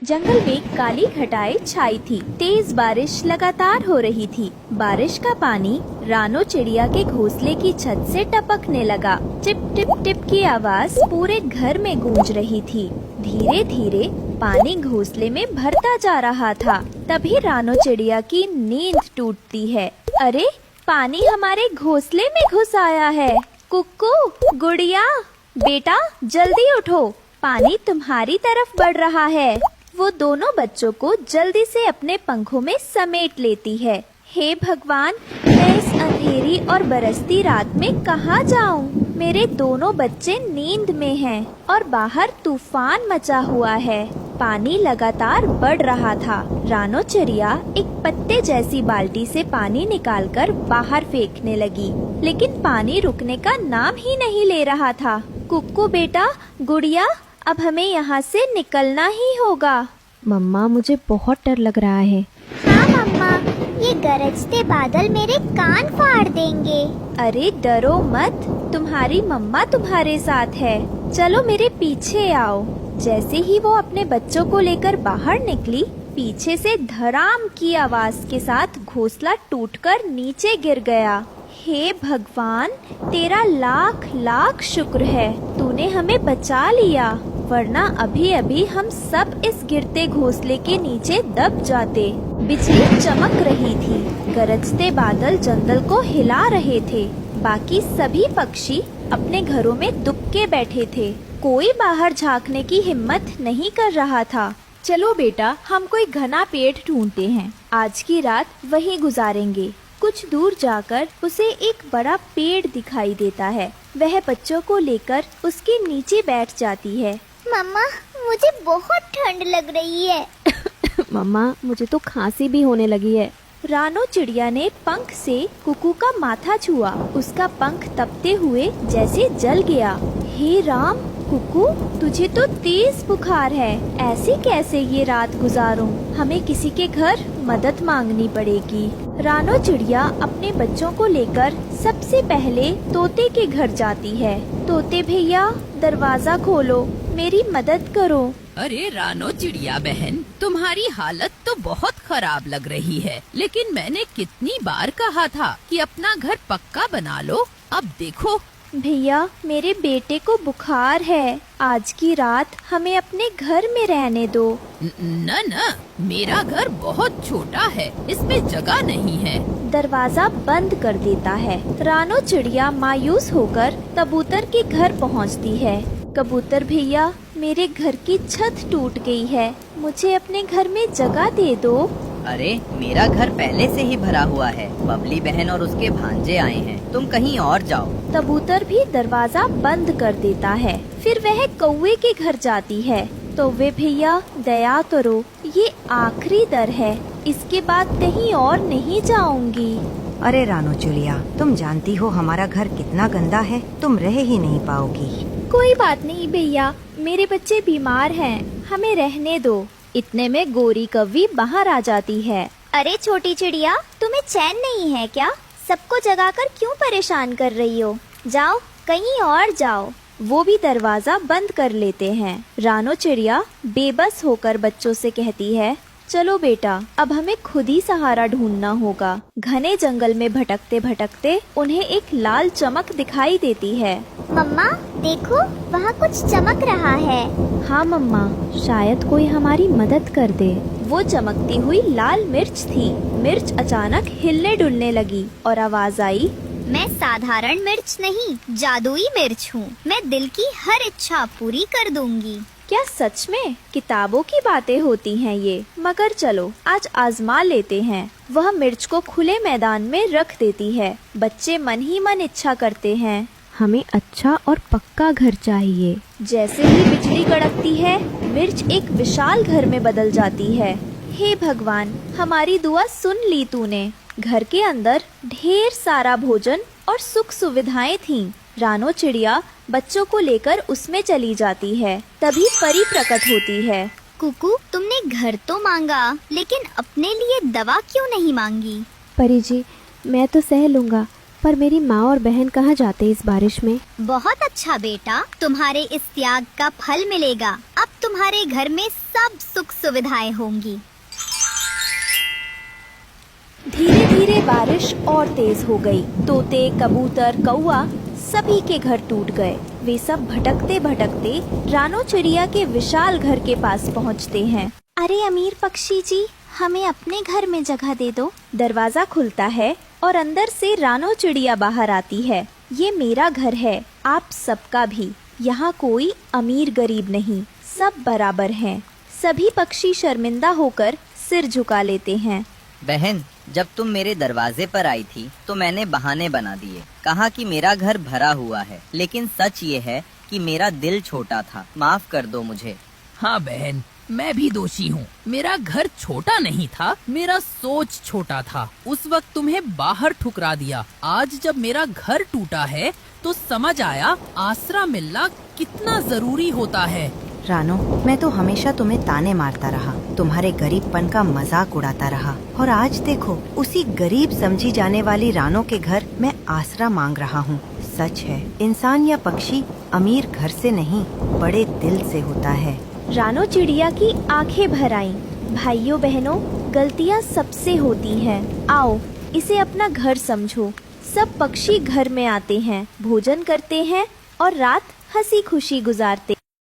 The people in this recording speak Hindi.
जंगल में काली घटाएं छाई थी। तेज बारिश लगातार हो रही थी। बारिश का पानी रानो चिड़िया के घोंसले की छत से टपकने लगा। टिप टिप टिप की आवाज पूरे घर में गूंज रही थी। धीरे धीरे पानी घोंसले में भरता जा रहा था। तभी रानो चिड़िया की नींद टूटती है। अरे, पानी हमारे घोंसले में घुस आया है। कुक्कू, गुड़िया, बेटा जल्दी उठो, पानी तुम्हारी तरफ बढ़ रहा है। वो दोनों बच्चों को जल्दी से अपने पंखों में समेट लेती है। हे भगवान, मैं इस अंधेरी और बरसती रात में कहाँ जाऊँ? मेरे दोनों बच्चे नींद में हैं और बाहर तूफान मचा हुआ है। पानी लगातार बढ़ रहा था। रानो चिड़िया एक पत्ते जैसी बाल्टी से पानी निकालकर बाहर फेंकने लगी, लेकिन पानी रुकने का नाम ही नहीं ले रहा था। कुक्कू बेटा, गुड़िया, अब हमें यहाँ से निकलना ही होगा। मम्मा, मुझे बहुत डर लग रहा है। हाँ मम्मा, ये गरजते बादल मेरे कान फाड़ देंगे। अरे डरो मत, तुम्हारी मम्मा तुम्हारे साथ है। चलो मेरे पीछे आओ। जैसे ही वो अपने बच्चों को लेकर बाहर निकली, पीछे से धड़ाम की आवाज के साथ घोंसला टूटकर नीचे गिर गया। हे भगवान, तेरा लाख लाख शुक्र है, तूने हमें बचा लिया, वरना अभी अभी हम सब इस गिरते घोंसले के नीचे दब जाते। बिजली चमक रही थी, गरजते बादल जंगल को हिला रहे थे। बाकी सभी पक्षी अपने घरों में दुबके बैठे थे। कोई बाहर झांकने की हिम्मत नहीं कर रहा था। चलो बेटा, हम कोई घना पेड़ ढूंढते हैं। आज की रात वहीं गुजारेंगे। कुछ दूर जाकर उसे एक बड़ा पेड़ दिखाई देता है। वह बच्चों को लेकर उसके नीचे बैठ जाती है। मम्मा, मुझे बहुत ठंड लग रही है। मम्मा, मुझे तो खांसी भी होने लगी है। रानो चिड़िया ने पंख से कुकू का माथा छुआ। उसका पंख तपते हुए जैसे जल गया। हे राम, कुकू, तुझे तो तेज बुखार है। ऐसे कैसे ये रात गुजारूं? हमें किसी के घर मदद मांगनी पड़ेगी। रानो चिड़िया अपने बच्चों को लेकर सबसे पहले तोते के घर जाती है। तोते भैया, दरवाजा खोलो, मेरी मदद करो। अरे रानो चिड़िया बहन, तुम्हारी हालत तो बहुत खराब लग रही है, लेकिन मैंने कितनी बार कहा था कि अपना घर पक्का बना लो। अब देखो। भैया, मेरे बेटे को बुखार है। आज की रात हमें अपने घर में रहने दो। न न, मेरा घर बहुत छोटा है, इसमें जगह नहीं है। दरवाजा बंद कर देता है। रानो चिड़िया मायूस होकर कबूतर के घर पहुंचती है। कबूतर भैया, मेरे घर की छत टूट गई है, मुझे अपने घर में जगह दे दो। अरे, मेरा घर पहले से ही भरा हुआ है। बबली बहन और उसके भांजे आए हैं, तुम कहीं और जाओ। कबूतर भी दरवाजा बंद कर देता है। फिर वह कौवे के घर जाती है। कौवे भैया, दया करो, ये आखिरी दर है, इसके बाद कहीं और नहीं जाऊंगी। अरे रानो चिड़िया, तुम जानती हो हमारा घर कितना गंदा है, तुम रह ही नहीं पाओगी। कोई बात नहीं भैया, मेरे बच्चे बीमार हैं, हमें रहने दो। इतने में गोरी कौवी बाहर आ जाती है। अरे छोटी चिड़िया, तुम्हें चैन नहीं है क्या? सबको जगाकर क्यों परेशान कर रही हो? जाओ, कहीं और जाओ। वो भी दरवाजा बंद कर लेते हैं। रानो चिड़िया बेबस होकर बच्चों से कहती है, चलो बेटा, अब हमें खुद ही सहारा ढूंढना होगा। घने जंगल में भटकते भटकते उन्हें एक लाल चमक दिखाई देती है। मम्मा देखो, वहाँ कुछ चमक रहा है। हाँ मम्मा, शायद कोई हमारी मदद कर दे। वो चमकती हुई लाल मिर्च थी। मिर्च अचानक हिलने डुलने लगी और आवाज आई, मैं साधारण मिर्च नहीं, जादुई मिर्च हूँ। मैं दिल की हर इच्छा पूरी कर दूंगी। क्या सच में? किताबों की बातें होती हैं ये, मगर चलो आज आजमा लेते हैं। वह मिर्च को खुले मैदान में रख देती है। बच्चे मन ही मन इच्छा करते हैं, हमें अच्छा और पक्का घर चाहिए। जैसे ही बिजली कड़कती है, मिर्च एक विशाल घर में बदल जाती है। हे भगवान, हमारी दुआ सुन ली तूने। घर के अंदर ढेर सारा भोजन और सुख सुविधाएं थीं। रानो चिड़िया बच्चों को लेकर उसमें चली जाती है। तभी परी प्रकट होती है। कुकू, तुमने घर तो मांगा, लेकिन अपने लिए दवा क्यों नहीं मांगी? परी जी, मैं तो सह लूँगा, पर मेरी माँ और बहन कहाँ जाते इस बारिश में? बहुत अच्छा बेटा, तुम्हारे इस त्याग का फल मिलेगा। अब तुम्हारे घर में सब सुख सुविधाएं होंगी। धीरे धीरे बारिश और तेज हो गई। तोते, कबूतर, कौआ सभी के घर टूट गए। वे सब भटकते भटकते रानो चिड़िया के विशाल घर के पास पहुंचते हैं। अरे अमीर पक्षी जी, हमें अपने घर में जगह दे दो। दरवाजा खुलता है और अंदर से रानो चिड़िया बाहर आती है। ये मेरा घर है, आप सबका भी। यहाँ कोई अमीर गरीब नहीं, सब बराबर हैं। सभी पक्षी शर्मिंदा होकर सिर झुका लेते हैं। बहन, जब तुम मेरे दरवाजे पर आई थी तो मैंने बहाने बना दिए, कहा कि मेरा घर भरा हुआ है, लेकिन सच ये है कि मेरा दिल छोटा था। माफ कर दो मुझे। हाँ बहन, मैं भी दोषी हूँ। मेरा घर छोटा नहीं था, मेरा सोच छोटा था। उस वक्त तुम्हें बाहर ठुकरा दिया। आज जब मेरा घर टूटा है तो समझ आया आसरा मिलना कितना जरूरी होता है। रानो, मैं तो हमेशा तुम्हें ताने मारता रहा, तुम्हारे गरीबपन का मजाक उड़ाता रहा, और आज देखो उसी गरीब समझी जाने वाली रानो के घर मैं आसरा मांग रहा हूँ। सच है, इंसान या पक्षी अमीर घर से नहीं, बड़े दिल से होता है। रानो चिड़िया की आंखें भर आईं। भाइयों बहनों, गलतियाँ सबसे होती हैं। आओ, इसे अपना घर समझो। सब पक्षी घर में आते हैं, भोजन करते हैं और रात हंसी खुशी गुजारते